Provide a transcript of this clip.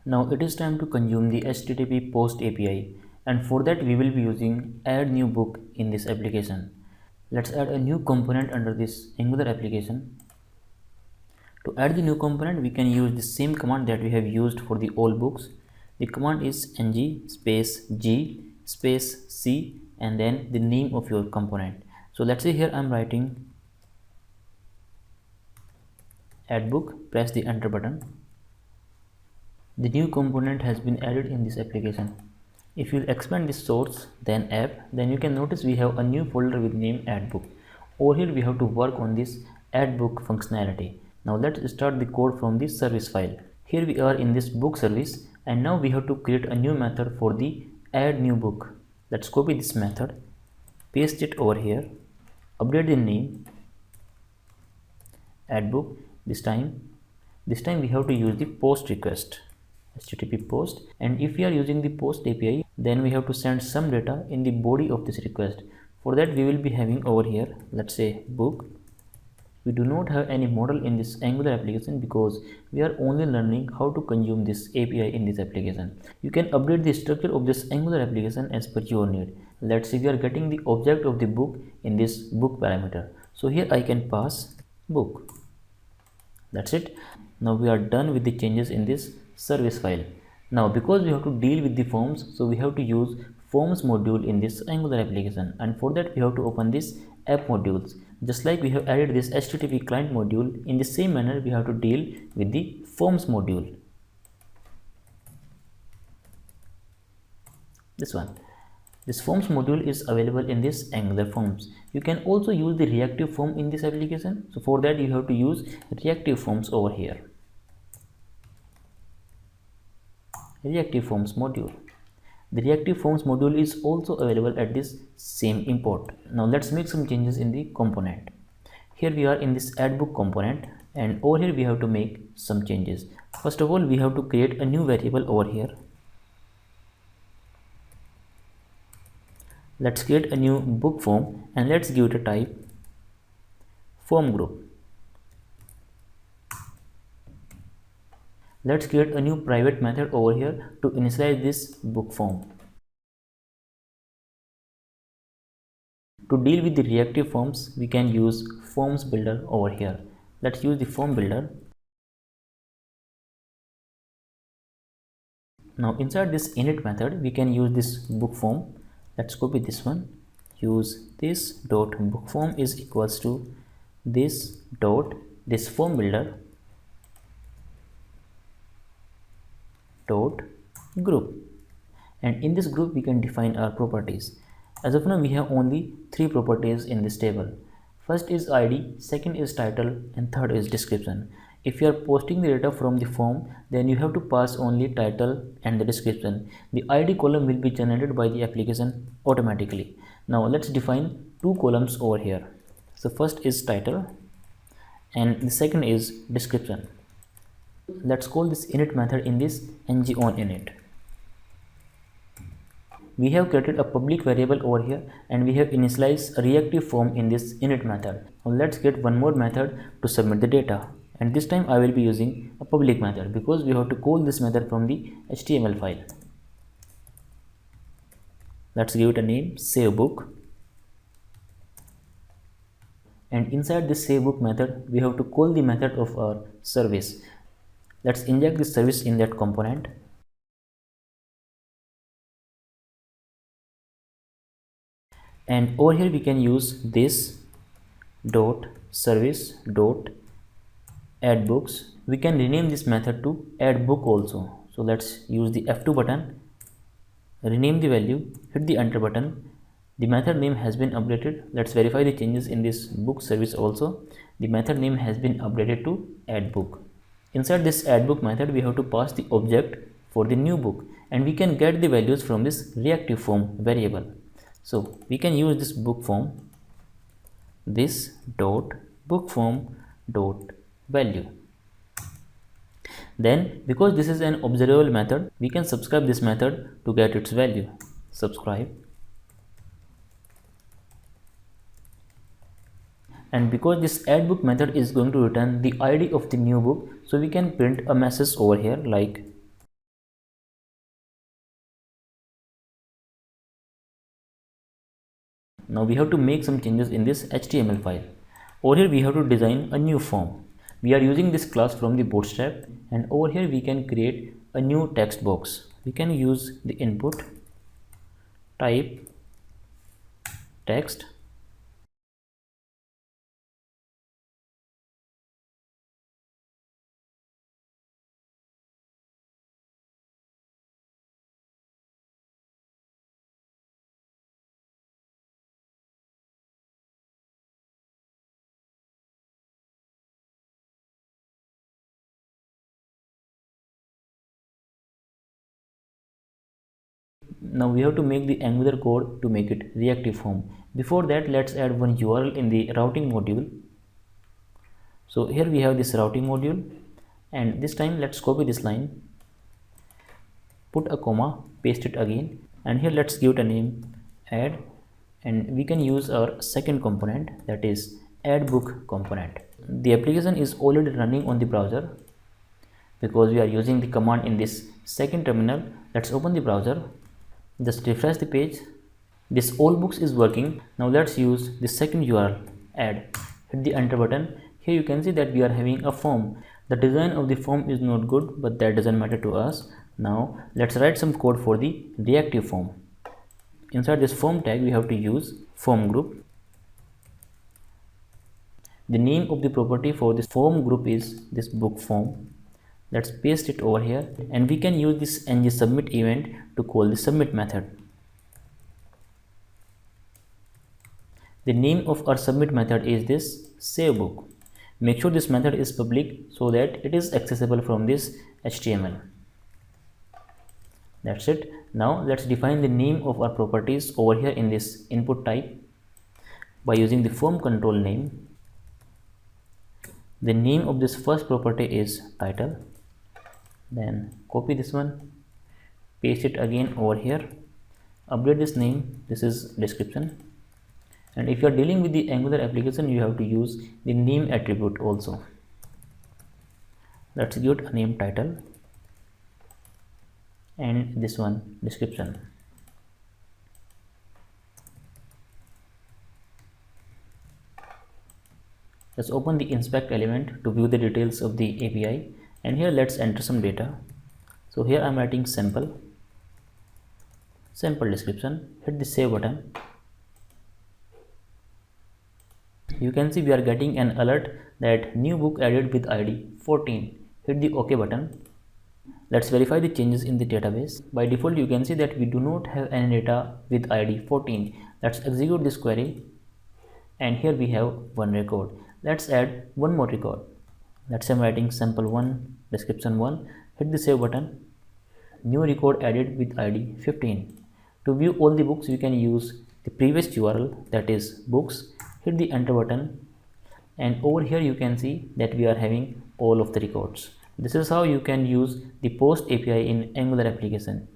Now it is time to consume the HTTP POST API, and for that we will be using add new book in this application. Let's add a new component under this Angular application. To add the new component, we can use the same command that we have used for the all books. The command is ng space g space c and then the name of your component. So let's say here I'm writing add book, press the enter button. The new component has been added in this application. If you expand this source then app, then you can notice we have a new folder with name add book. Over here we have to work on this add book functionality. Now let's start the code from the service file. Here we are in this book service, and now we have to create a new method for the add new book. Let's copy this method, paste it over here, update the name add book. This time we have to use the post request, HTTP post, and if we are using the post API, then we have to send some data in the body of this request. For that we will be having over here, let's say book. We do not have any model in this Angular application because we are only learning how to consume this API in this application. You can update the structure of this Angular application as per your need. Let's say we are getting the object of the book in this book parameter. So here I can pass book. That's it. Now we are done with the changes in this service file. Now because we have to deal with the forms, so we have to use forms module in this Angular application, and for that we have to open this app modules. Just like we have added this HTTP client module, in the same manner we have to deal with the forms module. This one. This forms module is available in this Angular forms. You can also use the reactive form in this application. So for that you have to use reactive forms over here. Reactive forms module. The reactive forms module is also available at this same import. Now let's make some changes in the component. Here we are in this add book component, and over here we have to make some changes. First of all, we have to create a new variable over here. Let's create a new book form and let's give it a type form group. Let's create a new private method over here to initialize this book form. To deal with the reactive forms, we can use forms builder over here. Let's use the form builder. Now inside this init method, we can use this book form. Let's copy this one. Use this dot book form is equals to this dot this form builder dot group, and in this group we can define our properties. As of now we have only 3 properties in this table. First is ID, second is title, and third is description. If you are posting the data from the form, then you have to pass only title and the description. The ID column will be generated by the application automatically. Now let's define 2 columns over here. So first is title and the second is description. Let's call this init method in this ng-on-init. We have created a public variable over here and we have initialized a reactive form in this init method. Now let's get one more method to submit the data, and this time I will be using a public method because we have to call this method from the HTML file. Let's give it a name save book, and inside this save book method we have to call the method of our service. Let's inject this service in that component. And over here we can use this dot service dot add books. We can rename this method to add book also. So let's use the F2 button, rename the value, hit the enter button. The method name has been updated. Let's verify the changes in this book service also. The method name has been updated to add book. Inside this add book method we have to pass the object for the new book, and we can get the values from this reactive form variable. So we can use this book form, this dot book form dot value. Then because this is an observable method, we can subscribe this method to get its value. Subscribe. And because this add book method is going to return the ID of the new book, so we can print a message over here like Now we have to make some changes in this HTML file. Over here we have to design a new form. We are using this class from the Bootstrap, and over here we can create a new text box. We can use the input type text. Now we have to make the Angular code to make it reactive form. Before that, let's add one URL in the routing module. So here we have this routing module, and this time let's copy this line, put a comma, paste it again, and here let's give it a name add, and we can use our second component, that is add book component. The application is already running on the browser because we are using the command in this second terminal. Let's open the browser, just refresh the page. This all books is working. Now let's use the second URL add, hit the enter button. Here you can see that we are having a form. The design of the form is not good, but that doesn't matter to us. Now let's write some code for the reactive form. Inside this form tag we have to use form group. The name of the property for this form group is this book form. Let's paste it over here, and we can use this ng submit event to call the submit method. The name of our submit method is this save book. Make sure this method is public so that it is accessible from this HTML. That's it. Now let's define the name of our properties over here in this input type by using the form control name. The name of this first property is title. Then copy this one, paste it again over here, update this name, this is description. And if you are dealing with the Angular application, you have to use the name attribute also. Let's give it a name title, and this one description. Let's open the inspect element to view the details of the API, and here let's enter some data. So here I'm writing sample description, hit the save button. You can see we are getting an alert that new book added with ID 14. Hit the OK button. Let's verify the changes in the database. By default you can see that we do not have any data with ID 14. Let's execute this query, and here we have one record. Let's add one more record. Let's say I'm writing sample 1 description 1. Hit the save button. New record added with ID 15. To view all the books we can use the previous URL, that is books. Hit the enter button, and over here you can see that we are having all of the records. This is how you can use the post API in Angular application.